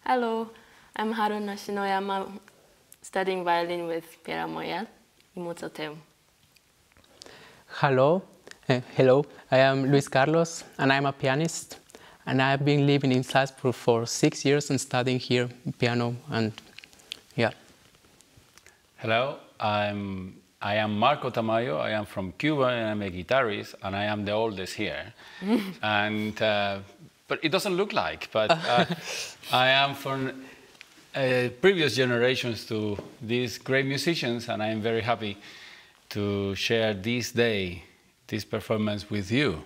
Hello, I'm Haruna Shinoyama, studying violin with Piera Moyal in Mozarteum. Hello, I am Luis Carlos and I'm a pianist, and I've been living in Salzburg for 6 years and studying here piano and yeah. Hello, I am Marco Tamayo. I am from Cuba and I'm a guitarist, and I am the oldest here. But it doesn't look like, but I am from previous generations to these great musicians, and I am very happy to share this day, this performance with you.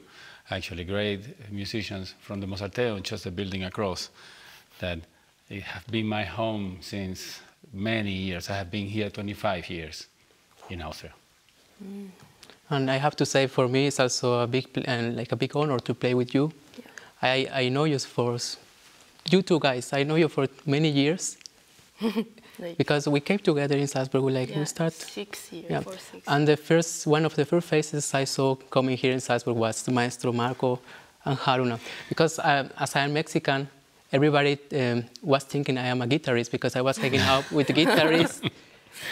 Actually, great musicians from the Mozarteum, just a building across, that it has been my home since many years. I have been here 25 years in Austria. And I have to say, for me, it's also a big honor to play with you. Yeah. I know you you two guys. I know you for many years. Because we came together in Salzburg, we start 6 years. Yeah. 4, 6. And one of the first faces I saw coming here in Salzburg was the Maestro Marco and Haruna. Because as I am Mexican, everybody was thinking I am a guitarist because I was hanging out with the guitarists.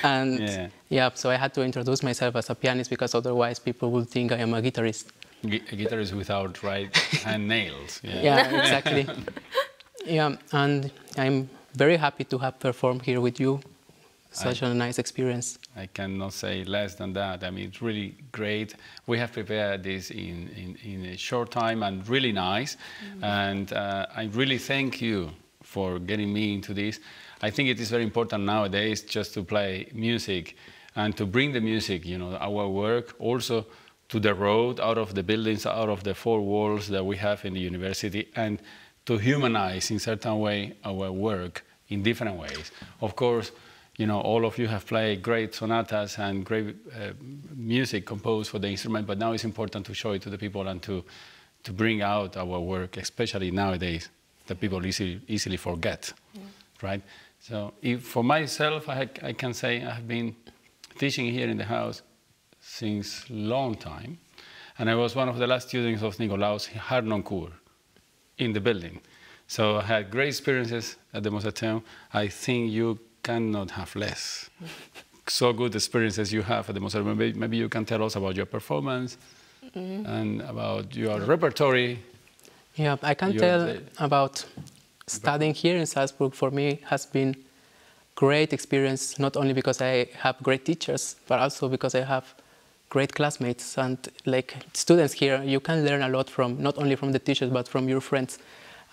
And so I had to introduce myself as a pianist because otherwise people would think I am a guitarist. A guitarist without right hand nails. Yeah, exactly. Yeah, and I'm very happy to have performed here with you. Such a nice experience. I cannot say less than that. I mean, it's really great. We have prepared this in a short time and really nice. And I really thank you for getting me into this. I think it is very important nowadays just to play music and to bring the music, our work also to the road, out of the buildings, out of the four walls that we have in the university, and to humanize in certain way our work in different ways. Of course, all of you have played great sonatas and great music composed for the instrument, but now it's important to show it to the people and to bring out our work, especially nowadays, that people easily forget, right? So for myself, I can say I have been teaching here in the house since long time, and I was one of the last students of Nicolaus Harnoncourt in the building. So I had great experiences at the Mozarteum. I think you cannot have less. So good experiences you have at the Mozarteum. Maybe you can tell us about your performance and about your repertory. Yeah, I can tell about studying here in Salzburg. For me, has been great experience, not only because I have great teachers, but also because I have great classmates and students here. You can learn a lot from, not only from the teachers, but from your friends.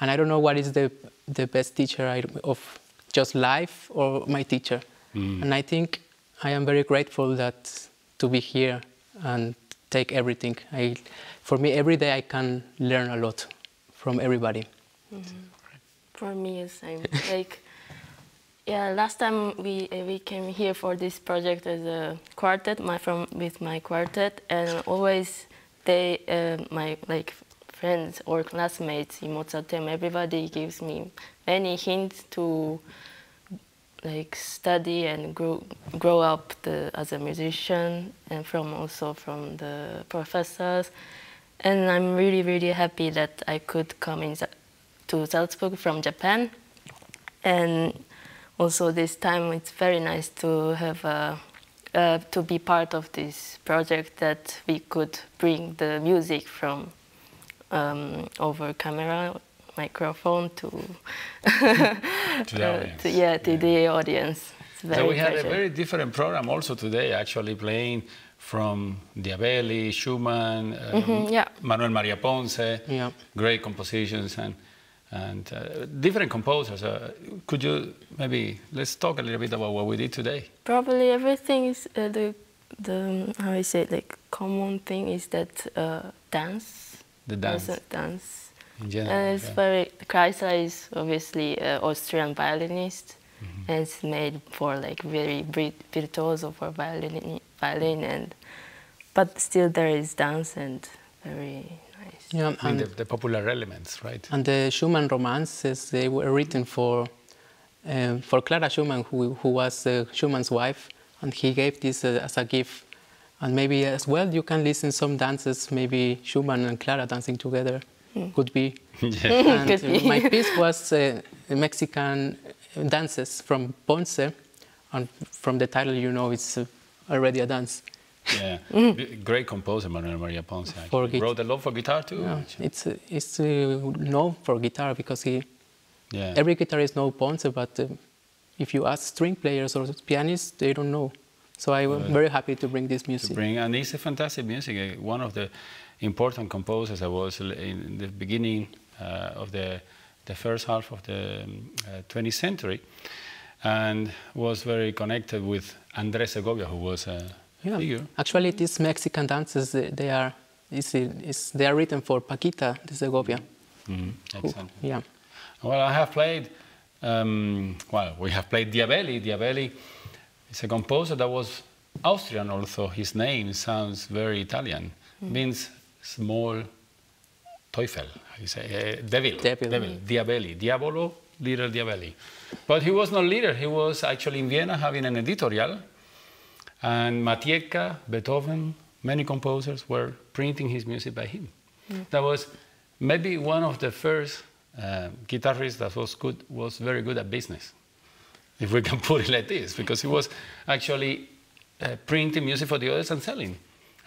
And I don't know what is the best teacher of just life or my teacher. And I think I am very grateful to be here and take everything. For me, every day I can learn a lot from everybody. For me, the same. Last time we came here for this project as a quartet, with my quartet, and always my friends or classmates in Mozarteum, everybody gives me many hints to study and grow up as a musician, and also from the professors. And I'm really, really happy that I could come to Salzburg from Japan. And also this time it's very nice to have to be part of this project, that we could bring the music from over camera, microphone to the audience. So we had a very different program also today, actually playing from Diabelli, Schumann, Manuel Maria Ponce, great compositions and different composers. Could you let's talk a little bit about what we did today? Probably everything is common thing is that dance. The dance. Dance. In general, and it's very. Kreisler is obviously an Austrian violinist, and it's made for very virtuoso for violin, but still there is dance and very nice. Yeah, and the popular elements, right? And the Schumann romances, they were written for Clara Schumann, who was Schumann's wife, and he gave this as a gift. And maybe as well you can listen some dances, maybe Schumann and Clara dancing together. Could be. Yeah. And my piece was Mexican dances from Ponce, and from the title, you know, it's already a dance. Yeah, great composer, Manuel Maria Ponce. He wrote a lot for guitar too. Yeah, it's known for guitar because yeah. Every guitarist knows Ponce, but if you ask string players or pianists, they don't know. So I was very happy to bring this music. And it's a fantastic music. One of the important composers I was in the beginning of the first half of the 20th century, and was very connected with Andrés Segovia, who was a figure. Actually, these Mexican dances, they are written for Paquita de Segovia. Excellent. Yeah. Well, I have played. We have played Diabelli. Diabelli is a composer that was Austrian, although his name sounds very Italian. Means small Teufel, how you say, devil. Diabelli, Diavolo, little Diabelli. But he was not leader. He was actually in Vienna having an editorial, and Matieka, Beethoven, many composers were printing his music by him. That was maybe one of the first guitarists that was very good at business, if we can put it like this, because he was actually printing music for the others and selling.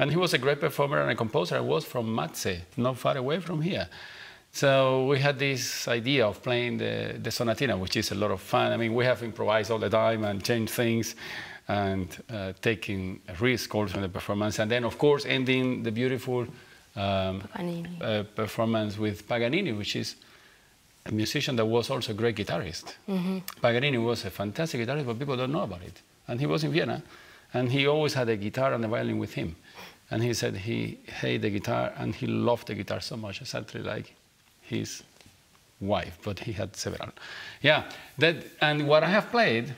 And he was a great performer and a composer. I was from Matze, not far away from here. So we had this idea of playing the sonatina, which is a lot of fun. I mean, we have improvised all the time and changed things and taking a risk also in the performance. And then, of course, ending the beautiful performance with Paganini, which is a musician that was also a great guitarist. Paganini was a fantastic guitarist, but people don't know about it. And he was in Vienna, and he always had a guitar and a violin with him. And he said he hated the guitar, and he loved the guitar so much, exactly like his wife, but he had several. Yeah, and what I have played,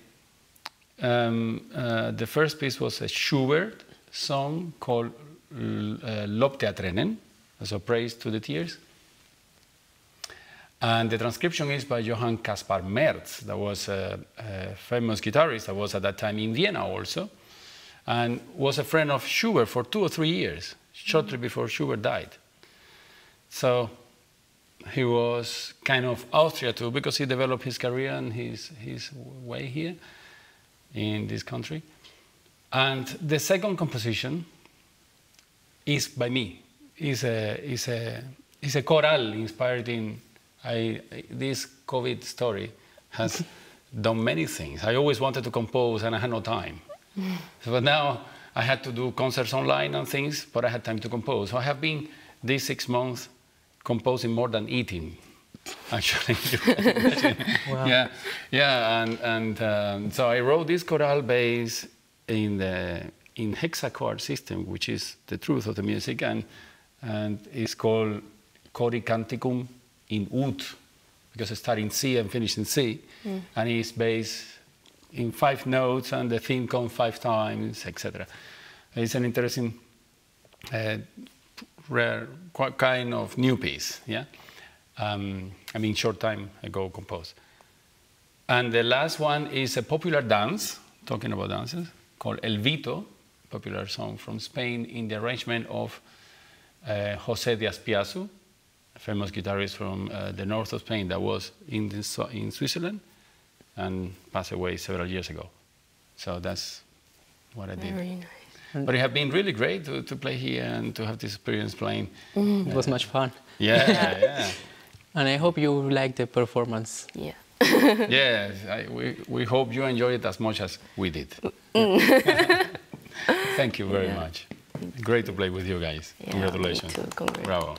the first piece was a Schubert song called Lob der Tränen, so Praise to the Tears. And the transcription is by Johann Caspar Merz, that was a famous guitarist that was at that time in Vienna also, and was a friend of Schubert for 2 or 3 years, shortly before Schubert died. So he was kind of Austria too, because he developed his career and his way here in this country. And the second composition is by me. It's a chorale inspired in this COVID story has done many things. I always wanted to compose and I had no time. But now I had to do concerts online and things, but I had time to compose. So I have been these 6 months composing more than eating, actually. Wow. And so I wrote this chorale based in hexachord system, which is the truth of the music, and it's called Cori Canticum in Ut, because it starts in C and finishes in C, and it's based in 5 notes, and the theme comes 5 times, etc. It's an interesting, rare kind of new piece. Yeah, I mean, short time ago composed. And the last one is a popular dance, talking about dances, called El Vito, popular song from Spain in the arrangement of José de Azpiazu, a famous guitarist from the north of Spain that was in Switzerland and passed away several years ago. So that's what I did. Very nice. But it has been really great to play here and to have this experience playing. It was much fun. Yeah. And I hope you liked the performance. Yeah. Yes, we hope you enjoyed it as much as we did. Thank you very much. Great to play with you guys. Yeah, Congratulations. me too. Congrats. Bravo.